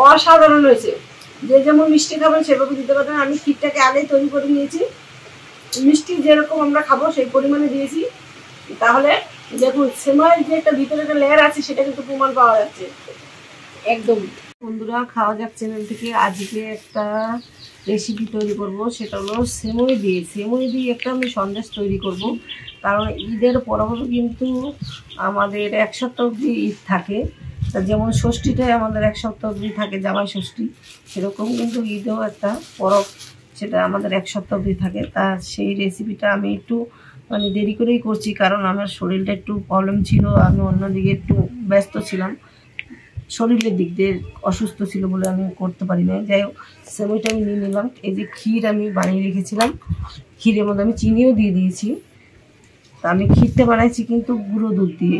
অসাধারণ হয়েছে। যে যেমন মিষ্টি খাবেন সেভাবে দিতে পারবেন। আমি ক্ষীরটাকে আগেই তৈরি করে নিয়েছি, মিষ্টি যেরকম আমরা খাবো সেই পরিমাণে দিয়েছি। তাহলে দেখুন সেমাইয়ের যে একটা ভিতরে একটা লেয়ার আছে সেটা কিন্তু প্রমাণ পাওয়া যাচ্ছে একদম। বন্ধুরা, খাওয়া যাক চ্যানেল থেকে আজকে একটা রেসিপি তৈরি করব, সেটা হলো সেমই দিয়ে একটা আমি সন্দেশ তৈরি করব। কারণ ঈদের পরপরও কিন্তু আমাদের এক সপ্তাহ অবধি ঈদ থাকে। তা যেমন ষষ্ঠীটাই আমাদের এক সপ্তাহ অবধি থাকে, জামাই ষষ্ঠী, সেরকম কিন্তু ঈদেও একটা পরব, সেটা আমাদের এক সপ্তাহ অবধি থাকে। তা সেই রেসিপিটা আমি একটু মানে দেরি করেই করছি, কারণ আমার শরীরটা একটু প্রবলেম ছিল, আমি অন্যদিকে একটু ব্যস্ত ছিলাম, শরীরের দিক দিয়ে অসুস্থ ছিল বলে আমি করতে পারি না। যাই হোক, সেমইটা আমি নিয়ে নিলাম। এই যে ক্ষীর আমি বানিয়ে রেখেছিলাম, ক্ষীরের মধ্যে আমি চিনিও দিয়ে দিয়েছি। তা আমি ক্ষীরটা বানাইছি কিন্তু গুঁড়ো দুধ দিয়ে,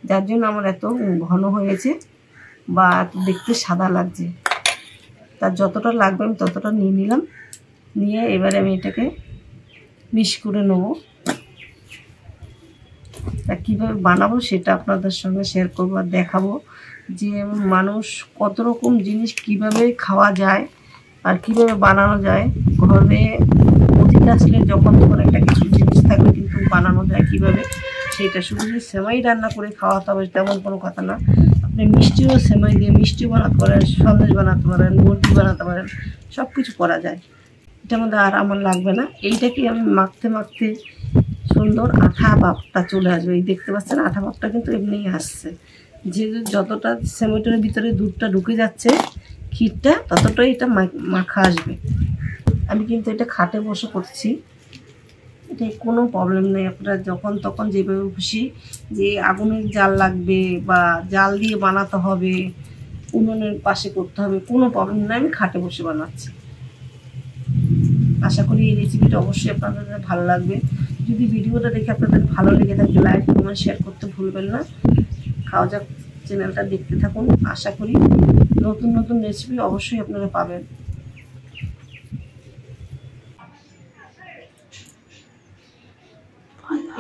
যার জন্য আমার এত ঘন হয়েছে বা দেখতে সাদা লাগছে। তার যতটা লাগবে আমি ততটা নিয়ে নিলাম, নিয়ে এবারে আমি এটাকে মিক্স করে নেবো। তা কীভাবে বানাবো সেটা আপনাদের সঙ্গে শেয়ার করবো আর দেখাবো যে মানুষ কত রকম জিনিস কিভাবে খাওয়া যায় আর কিভাবে বানানো যায়। ঘরে অতিথি আসলে যখন তখন একটা কিছু জিনিস থাকলে কিন্তু বানানো যায় কীভাবে, সেটা শুধু যে সেমাই রান্না করে খাওয়াতে হবে তেমন কোনো কথা না। আপনি মিষ্টিও সেমাই দিয়ে মিষ্টি বানাতে পারেন, সন্দেশ বানাতে পারেন, মুরগি বানাতে পারেন, সব কিছু করা যায়। এটার মধ্যে আর আমার লাগবে না। এইটাকে আমি মাখতে মাখতে সুন্দর আঠা ভাবটা চলে আসবে। এই দেখতে পাচ্ছেন আঠা ভাবটা কিন্তু এমনিই আসছে। যে যতটা সেমাইটার ভিতরে দুধটা ঢুকে যাচ্ছে ক্ষীরটা, ততটাই এটা মাখা আসবে। আমি কিন্তু এটা খাটে বসে করছি, এটা কোনো প্রবলেম নেই। আপনারা যখন তখন যেভাবে খুশি, যে আগুনের জাল লাগবে বা জাল দিয়ে বানাতে হবে, উনুনের পাশে করতে হবে, কোনো প্রবলেম নেই। আমি খাটে বসে বানাচ্ছি। আশা করি এই রেসিপিটা অবশ্যই আপনাদের ভালো লাগবে। যদি ভিডিওটা দেখে আপনাদের ভালো লেগে থাকে লাইক কমেন্ট শেয়ার করতে ভুলবেন না। খাওয়া যাক চ্যানেলটা দেখতে থাকুন, আশা করি নতুন নতুন রেসিপি অবশ্যই আপনারা পাবেন।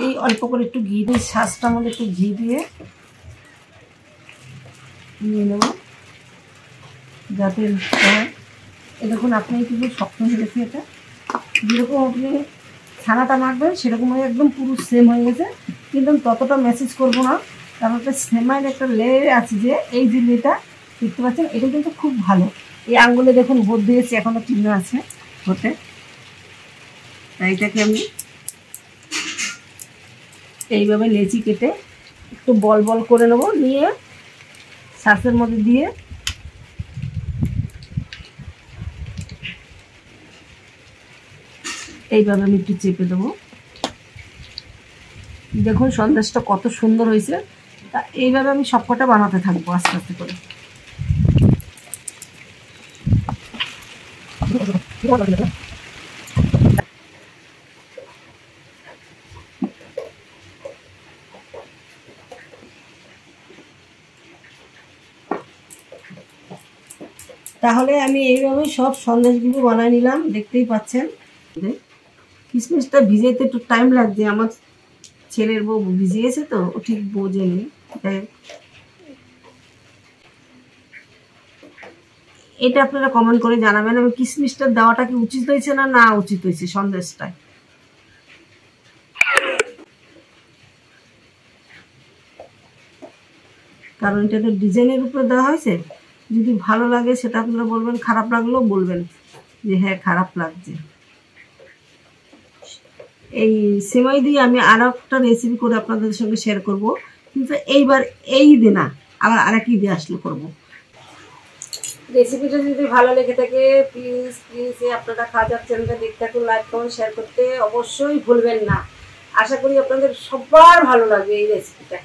এই অল্প করে একটু ঘি দিয়ে, শ্বাসটার মধ্যে একটু ঘি দিয়ে নিয়ে নেব যাতে দেখুন আপনি কিন্তু শক্ত হয়ে গেছে। এটা যেরকম আপনি ছানাটা মাখবেন সেরকম হয়ে একদম পুরো সেম হয়ে গেছে, কিন্তু ততটা মেসেজ করবো না, কারণ একটা সেমাইয়ের একটা লেয়ার আছে। যে এই যে লেটা দেখতে পাচ্ছেন এটা কিন্তু খুব ভালো। এই আঙ্গুলে দেখুন ভোট দিয়েছি, এখনও চিহ্ন আছে ভোটে। তাই এটাকে আমি এইভাবে লেচি কেটে একটু বল বল করে নেব, নিয়ে শ্বাসের মধ্যে দিয়ে এইভাবে আমি একটু চেপে দেবো। দেখুন সন্দেশটা কত সুন্দর হয়েছে। তা এইভাবে আমি সবকটা বানাতে থাকবো আস্তে আস্তে করে। তাহলে আমি এইভাবে সব সন্দেশগুলো বানিয়ে নিলাম, দেখতেই পাচ্ছেন। কিশমিশটা ভিজাইতে একটু টাইম লাগছে, আমার ছেলের বউ ভিজিয়েছে তো ও ঠিক বোঝেনি। এটা আপনারা কমেন্ট করে জানাবেন আমি কিশমিশটা দেওয়াটা কি উচিত হয়েছে না না উচিত হয়েছে সন্দেশটায়। কারণ এটা তো ডিজাইনের উপরে দেওয়া হয়েছে। যদি ভালো লাগে সেটা আপনারা বলবেন, খারাপ লাগলেও বলবেন যে হ্যাঁ খারাপ লাগছে। এই সেমাই দিয়ে আমি আরও একটা রেসিপি করে আপনাদের সঙ্গে শেয়ার করব, কিন্তু এইবার এই দিন না, আবার আরেক ঈদে আসলে করবো। রেসিপিটা যদি ভালো লেগে থাকে প্লিজ আপনারা খাওয়া যাক চ্যানেলটা দেখতে থাকুন, লাইক কমেন্ট শেয়ার করতে অবশ্যই ভুলবেন না। আশা করি আপনাদের সবার ভালো লাগবে এই রেসিপিটা।